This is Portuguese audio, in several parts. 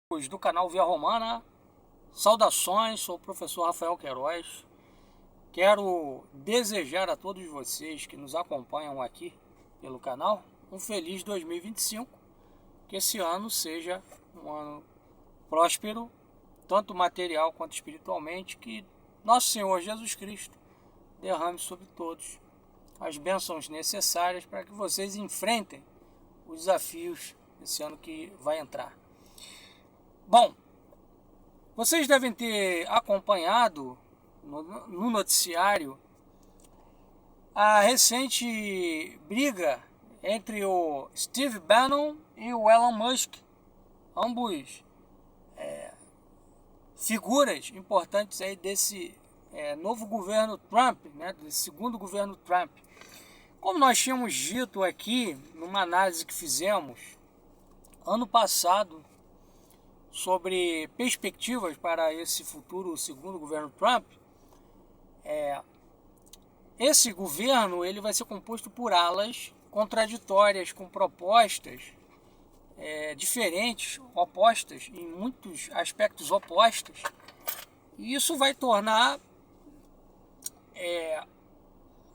Do canal Via Romana, saudações, sou o professor Rafael Queiroz. Quero desejar a todos vocês que nos acompanham aqui pelo canal um feliz 2025, que esse ano seja um ano próspero, tanto material quanto espiritualmente, que nosso Senhor Jesus Cristo derrame sobre todos as bênçãos necessárias para que vocês enfrentem os desafios desse ano que vai entrar. Bom, vocês devem ter acompanhado no noticiário a recente briga entre o Steve Bannon e o Elon Musk, ambos figuras importantes aí desse novo governo Trump, né, desse segundo governo Trump. Como nós tínhamos dito aqui numa análise que fizemos ano passado sobre perspectivas para esse futuro segundo governo Trump, esse governo ele vai ser composto por alas contraditórias, com propostas diferentes, opostas, em muitos aspectos opostos, e isso vai tornar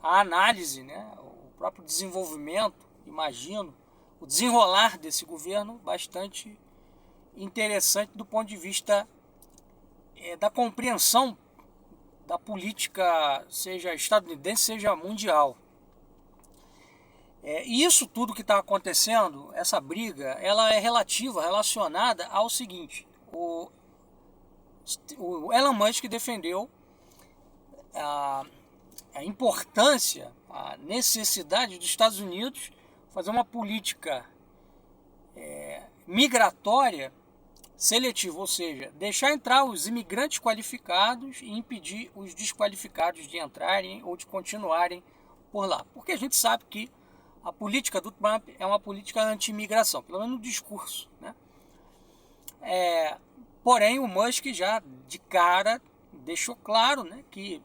a análise, né, o próprio desenvolvimento, imagino, o desenrolar desse governo bastante interessante do ponto de vista da compreensão da política, seja estadunidense, seja mundial. E isso tudo que está acontecendo, essa briga, ela é relacionada ao seguinte: o Elon Musk defendeu a importância, a necessidade dos Estados Unidos fazer uma política migratória seletiva, ou seja, deixar entrar os imigrantes qualificados e impedir os desqualificados de entrarem ou de continuarem por lá. Porque a gente sabe que a política do Trump é uma política anti-imigração, pelo menos no discurso, né? Porém, o Musk já de cara deixou claro, né, que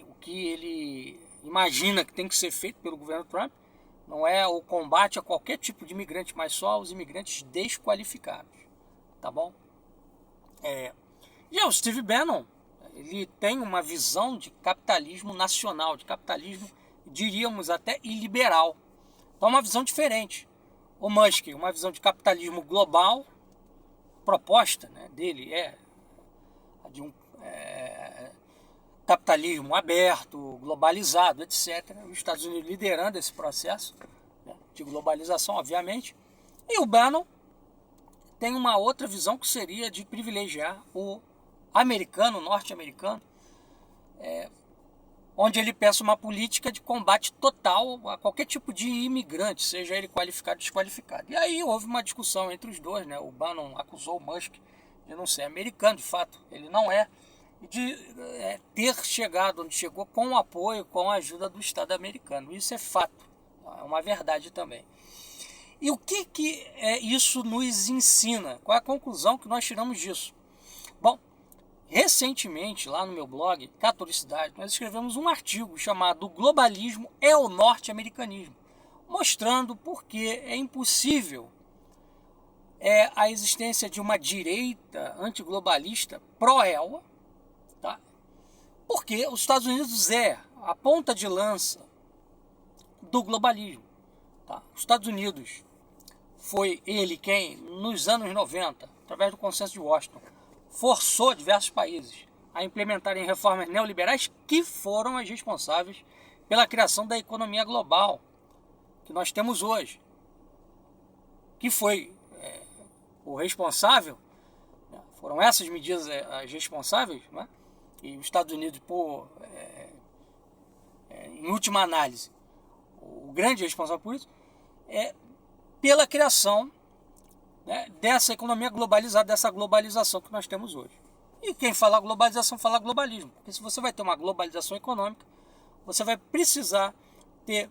o que ele imagina que tem que ser feito pelo governo Trump não é o combate a qualquer tipo de imigrante, mas só aos imigrantes desqualificados. Tá bom? Já o Steve Bannon, ele tem uma visão de capitalismo nacional, de capitalismo, diríamos até iliberal. Então é uma visão diferente. O Musk, uma visão de capitalismo global, proposta, né, dele é de um capitalismo aberto, globalizado, etc. Os Estados Unidos liderando esse processo, né, de globalização, obviamente. E o Bannon tem uma outra visão que seria de privilegiar o americano, o norte-americano, onde ele pensa uma política de combate total a qualquer tipo de imigrante, seja ele qualificado ou desqualificado. E aí houve uma discussão entre os dois, né? O Bannon acusou o Musk de não ser americano, de fato ele não é, de ter chegado onde chegou com o apoio, com a ajuda do Estado americano. Isso é fato, é uma verdade também. E o que isso nos ensina? Qual é a conclusão que nós tiramos disso? Bom, recentemente, lá no meu blog, Catolicidade, nós escrevemos um artigo chamado Globalismo é o Norte-Americanismo, mostrando por que é impossível a existência de uma direita antiglobalista pró-ELA, tá? Porque os Estados Unidos é a ponta de lança do globalismo. Tá? Os Estados Unidos foi ele quem, nos anos 90, através do Consenso de Washington, forçou diversos países a implementarem reformas neoliberais que foram as responsáveis pela criação da economia global que nós temos hoje. Que foi o responsável, né? Foram essas medidas as responsáveis, né? E os Estados Unidos, em última análise, o grande responsável por isso, pela criação, né, dessa economia globalizada, dessa globalização que nós temos hoje. E quem fala globalização fala globalismo, porque se você vai ter uma globalização econômica, você vai precisar ter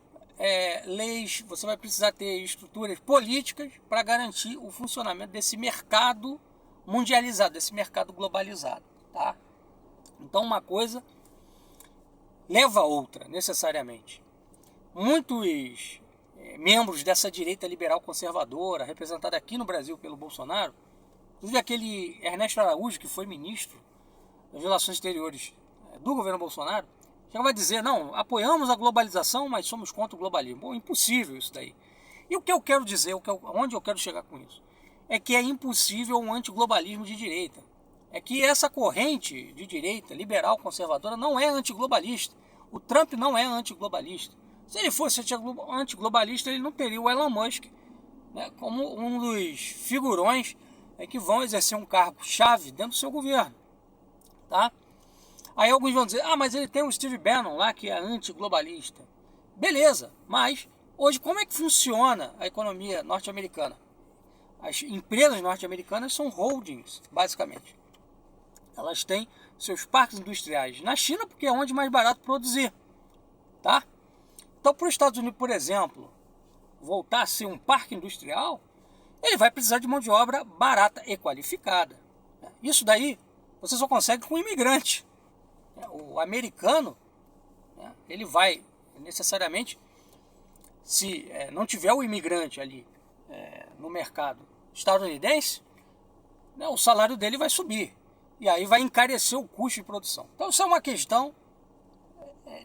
leis, você vai precisar ter estruturas políticas para garantir o funcionamento desse mercado mundializado, desse mercado globalizado, tá? Então uma coisa leva a outra, necessariamente. Muitos membros dessa direita liberal conservadora, representada aqui no Brasil pelo Bolsonaro, Inclusive aquele Ernesto Araújo, que foi ministro das Relações Exteriores do governo Bolsonaro, já vai dizer, não, apoiamos a globalização, mas somos contra o globalismo. Bom, impossível isso daí. E o que eu quero dizer, onde eu quero chegar com isso, é que é impossível um antiglobalismo de direita. É que essa corrente de direita, liberal, conservadora, não é antiglobalista. O Trump não é antiglobalista. Se ele fosse antiglobalista, ele não teria o Elon Musk, né, como um dos figurões que vão exercer um cargo-chave dentro do seu governo. Tá? Aí alguns vão dizer, mas ele tem o Steve Bannon lá, que é antiglobalista. Beleza, mas hoje como é que funciona a economia norte-americana? As empresas norte-americanas são holdings, basicamente. Elas têm seus parques industriais na China, porque é onde é mais barato produzir. Tá? Então, para os Estados Unidos, por exemplo, voltar a ser um parque industrial, ele vai precisar de mão de obra barata e qualificada. Isso daí você só consegue com um imigrante. O americano, ele vai necessariamente, se não tiver o imigrante ali no mercado estadunidense, o salário dele vai subir. E aí vai encarecer o custo de produção. Então isso é uma questão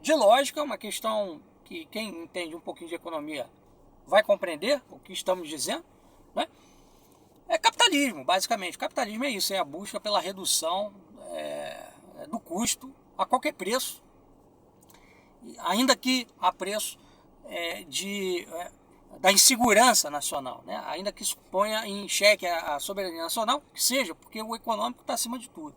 de lógica, uma questão que quem entende um pouquinho de economia vai compreender o que estamos dizendo, né? É capitalismo, basicamente. Capitalismo é isso, é a busca pela redução do custo a qualquer preço, ainda que a preço da insegurança nacional, né? Ainda que isso ponha em xeque a soberania nacional, que seja, porque o econômico está acima de tudo.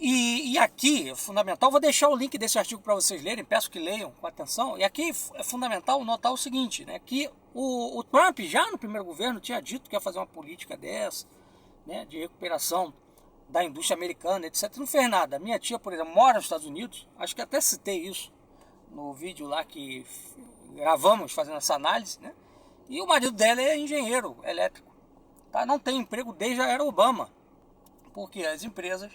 E aqui é fundamental, vou deixar o link desse artigo para vocês lerem, peço que leiam com atenção, e aqui é fundamental notar o seguinte, né, que o Trump já no primeiro governo tinha dito que ia fazer uma política dessa, né, de recuperação da indústria americana, etc. Não fez nada. Minha tia, por exemplo, mora nos Estados Unidos, acho que até citei isso no vídeo lá que gravamos fazendo essa análise, né, e o marido dela é engenheiro elétrico, tá? Não tem emprego desde a era Obama, porque as empresas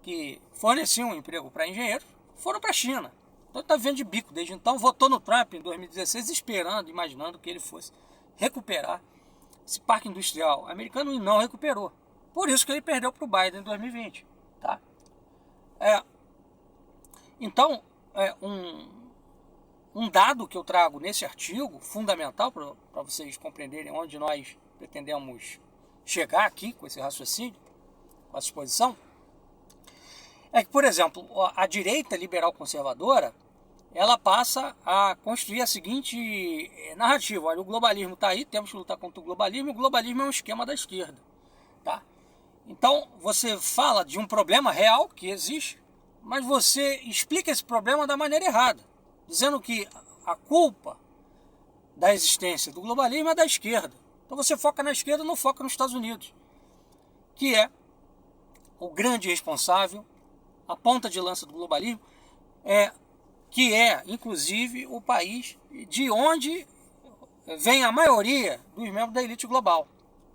que forneciam emprego para engenheiros foram para a China. Então está vivendo de bico desde então. Votou no Trump em 2016 esperando, imaginando que ele fosse recuperar esse parque industrial americano e não recuperou. Por isso que ele perdeu para o Biden em 2020. Tá? Então, um dado que eu trago nesse artigo, fundamental para vocês compreenderem onde nós pretendemos chegar aqui com esse raciocínio, com essa exposição, é que, por exemplo, a direita liberal conservadora, ela passa a construir a seguinte narrativa. Olha, o globalismo está aí, temos que lutar contra o globalismo, e o globalismo é um esquema da esquerda. Tá? Então, você fala de um problema real que existe, mas você explica esse problema da maneira errada, dizendo que a culpa da existência do globalismo é da esquerda. Então você foca na esquerda, não foca nos Estados Unidos, que é o grande responsável, a ponta de lança do globalismo, que é, inclusive, o país de onde vem a maioria dos membros da elite global.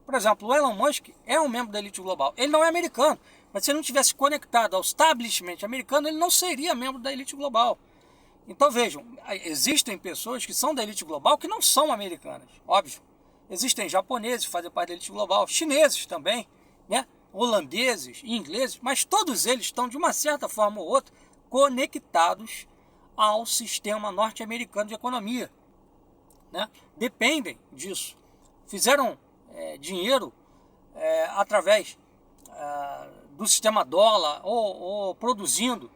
Por exemplo, o Elon Musk é um membro da elite global. Ele não é americano, mas se ele não tivesse conectado ao establishment americano, ele não seria membro da elite global. Então vejam, existem pessoas que são da elite global que não são americanas, óbvio. Existem japoneses que fazem parte da elite global, chineses também, né? Holandeses e ingleses, mas todos eles estão, de uma certa forma ou outra, conectados ao sistema norte-americano de economia, né? Dependem disso. Fizeram dinheiro através do sistema dólar, ou produzindo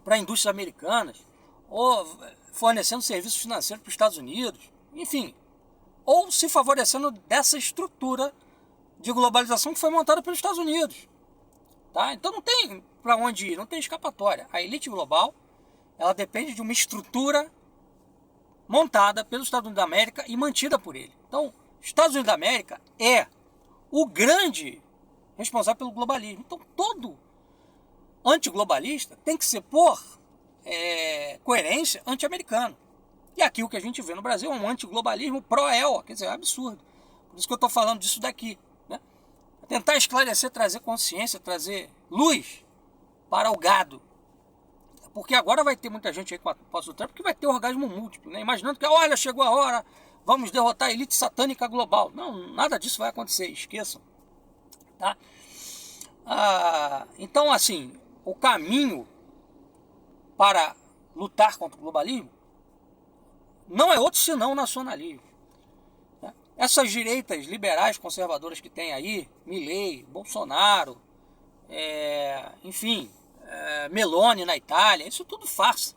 para indústrias americanas, ou fornecendo serviços financeiros para os Estados Unidos, enfim, ou se favorecendo dessa estrutura de globalização que foi montada pelos Estados Unidos. Tá? Então não tem para onde ir, não tem escapatória. A elite global, ela depende de uma estrutura montada pelos Estados Unidos da América e mantida por ele. Então, Estados Unidos da América é o grande responsável pelo globalismo. Então, todo antiglobalista tem que ser, por coerência, anti-americano. E aqui o que a gente vê no Brasil é um antiglobalismo pró-ELA, quer dizer, é um absurdo. Por isso que eu estou falando disso daqui. Né? Tentar esclarecer, trazer consciência, trazer luz para o gado. Porque agora vai ter muita gente aí com a posse do Trump que vai ter orgasmo múltiplo, né? Imaginando que, olha, chegou a hora, vamos derrotar a elite satânica global. Não, nada disso vai acontecer, esqueçam. Tá? Então, assim, o caminho para lutar contra o globalismo não é outro senão o nacionalismo. Né? Essas direitas liberais conservadoras que tem aí, Milei, Bolsonaro, enfim, Meloni na Itália, isso é tudo farsa.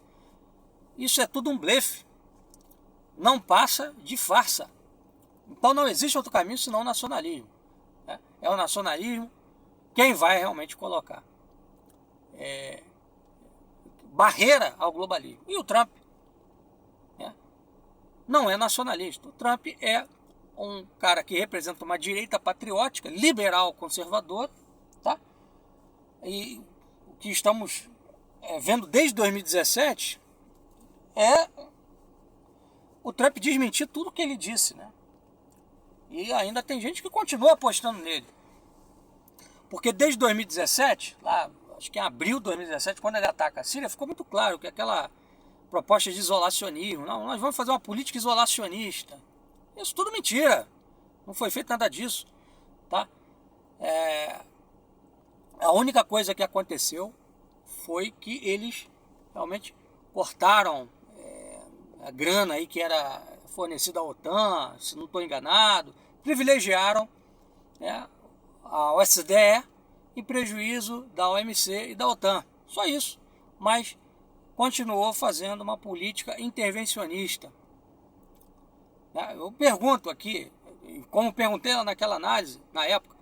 Isso é tudo um blefe. Não passa de farsa. Então não existe outro caminho senão o nacionalismo. Né? É o nacionalismo quem vai realmente colocar barreira ao globalismo. E o Trump, né, não é nacionalista. O Trump é um cara que representa uma direita patriótica, liberal, conservadora, tá? E o que estamos vendo desde 2017 é o Trump desmentir tudo o que ele disse, né? E ainda tem gente que continua apostando nele. Porque desde 2017, lá, acho que em abril de 2017, quando ele ataca a Síria, ficou muito claro que aquela proposta de isolacionismo, não, nós vamos fazer uma política isolacionista. Isso tudo mentira. Não foi feito nada disso. Tá? A única coisa que aconteceu foi que eles realmente cortaram a grana aí que era fornecida à OTAN, se não estou enganado, privilegiaram a OSDE em prejuízo da OMC e da OTAN. Só isso. Mas continuou fazendo uma política intervencionista. Eu pergunto aqui, como perguntei naquela análise, na época,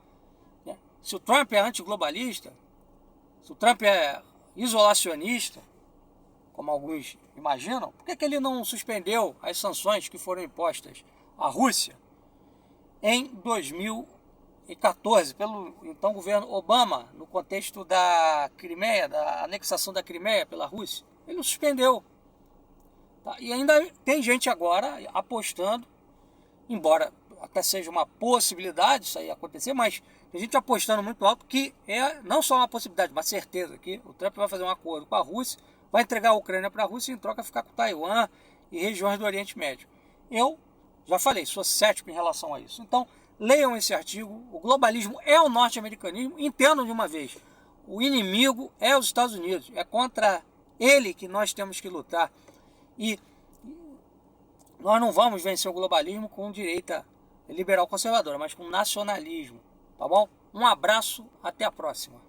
se o Trump é antiglobalista, se o Trump é isolacionista, como alguns imaginam, por que ele não suspendeu as sanções que foram impostas à Rússia em 2014 pelo então governo Obama, no contexto da Crimeia, da anexação da Crimeia pela Rússia? Ele não suspendeu. Tá? E ainda tem gente agora apostando, embora até seja uma possibilidade isso aí acontecer, mas tem gente apostando muito alto que não só uma possibilidade, uma certeza que o Trump vai fazer um acordo com a Rússia, vai entregar a Ucrânia para a Rússia e em troca ficar com Taiwan e regiões do Oriente Médio. Eu já falei, sou cético em relação a isso. Então, leiam esse artigo. O globalismo é o norte-americanismo. Entendam de uma vez. O inimigo é os Estados Unidos. É contra ele que nós temos que lutar. E nós não vamos vencer o globalismo com direita liberal conservadora, mas com nacionalismo. Tá bom? Um abraço, até a próxima.